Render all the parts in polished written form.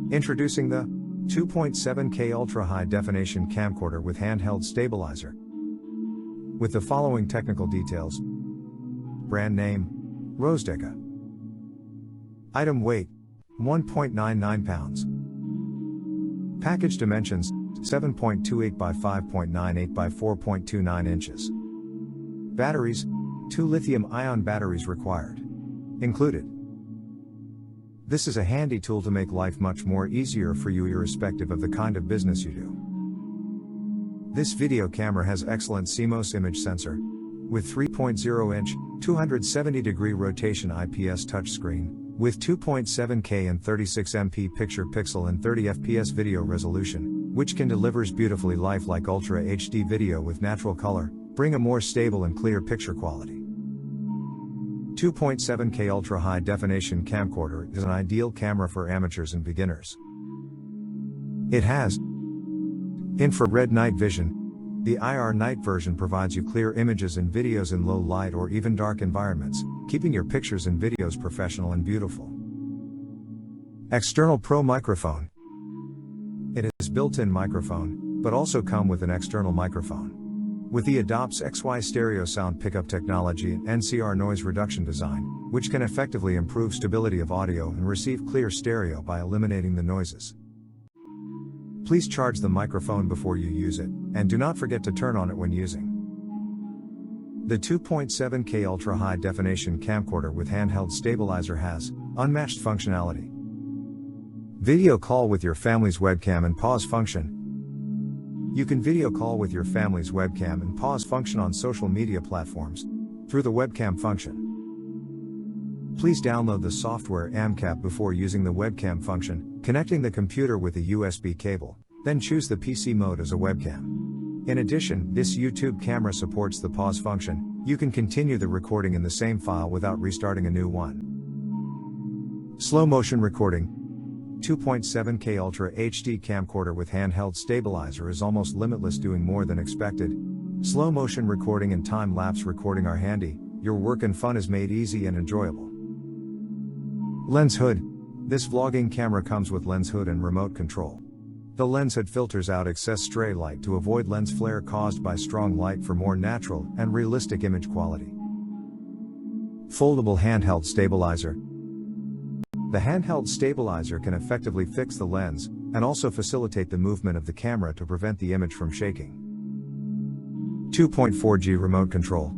Introducing the 2.7K Ultra High Definition Camcorder with Handheld Stabilizer. With the following technical details. Brand name, Rosedeka. Item weight, 1.99 pounds. Package dimensions, 7.28 by 5.98 by 4.29 inches. Batteries, 2 lithium-ion batteries required. Included. This is a handy tool to make life much more easier for you irrespective of the kind of business you do. This video camera has excellent CMOS image sensor, with 3.0-inch, 270-degree rotation IPS touchscreen, with 2.7K and 36MP picture pixel and 30fps video resolution, which can delivers beautifully lifelike Ultra HD video with natural color, bring a more stable and clear picture quality. 2.7K Ultra High Definition Camcorder is an ideal camera for amateurs and beginners. It has infrared night vision. The IR night version provides you clear images and videos in low light or even dark environments, keeping your pictures and videos professional and beautiful. External Pro Microphone. It is built-in microphone, but also come with an external microphone. With the adopts XY stereo sound pickup technology and NCR noise reduction design, which can effectively improve stability of audio and receive clear stereo by eliminating the noises. Please charge the microphone before you use it, and do not forget to turn on it when using. The 2.7K Ultra High Definition Camcorder with Handheld Stabilizer has unmatched functionality. Video call with your family's webcam and pause function. You can video call with your family's webcam and pause function on social media platforms through the webcam function. Please download the software AMCAP before using the webcam function, connecting the computer with a USB cable, then choose the PC mode as a webcam. In addition, this YouTube camera supports the pause function. You can continue the recording in the same file without restarting a new one. Slow motion recording. 2.7K Ultra HD Camcorder with Handheld Stabilizer is almost limitless, doing more than expected. Slow motion recording and time-lapse recording are handy. Your work and fun is made easy and enjoyable. Lens hood. This vlogging camera comes with lens hood and remote control. The lens hood filters out excess stray light to avoid lens flare caused by strong light for more natural and realistic image quality. Foldable Handheld Stabilizer. The handheld stabilizer can effectively fix the lens, and also facilitate the movement of the camera to prevent the image from shaking. 2.4G Remote Control.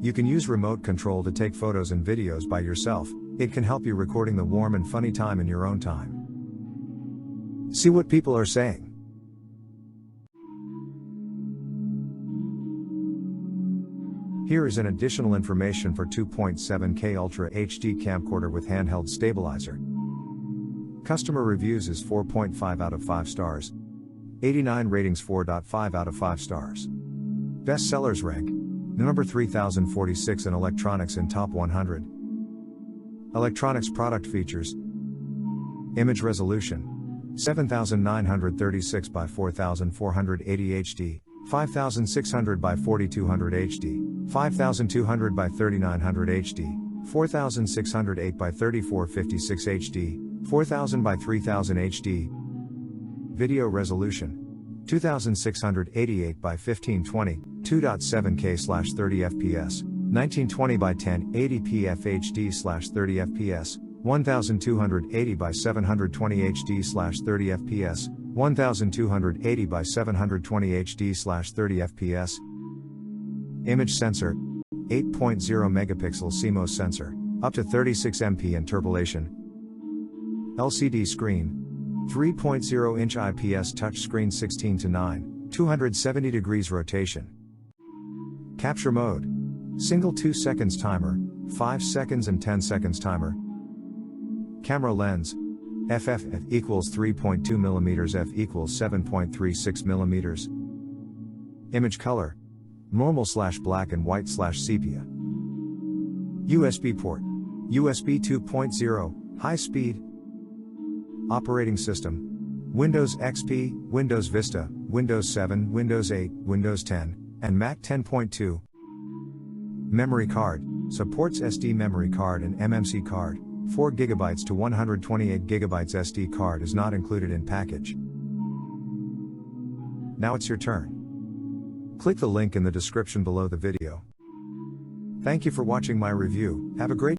You can use remote control to take photos and videos by yourself. It can help you recording the warm and funny time in your own time. See what people are saying. Here is an additional information for 2.7K Ultra HD Camcorder with Handheld Stabilizer. Customer reviews is 4.5 out of 5 stars. 89 ratings 4.5 out of 5 stars. Best sellers rank, number 3046 in electronics in top 100. Electronics product features. Image resolution, 7936 by 4480 HD, 5600 by 4200 HD. 5200 by 3900 HD, 4608 by 3456 HD, 4000 by 3000 HD. Video resolution, 2688 by 1520, 2.7K/30 fps, 1920 by 1080p FHD/30 fps, 1280 by 720 HD/30 fps, 1280 by 720 HD/30 fps. Image sensor, 8.0 megapixel CMOS sensor, up to 36MP interpolation. LCD screen, 3.0-inch IPS touchscreen 16:9, 270 degrees rotation. Capture mode, single 2 seconds timer, 5 seconds and 10 seconds timer. Camera lens, f equals 3.2 mm, f equals 7.36 mm. Image color, normal/black and white/sepia. USB port, USB 2.0, high speed. Operating system, Windows XP, Windows Vista, Windows 7, Windows 8, Windows 10, and Mac 10.2. Memory card, supports SD memory card and MMC card, 4GB to 128GB SD card is not included in package. Now it's your turn. Click the link in the description below the video. Thank you for watching my review. Have a great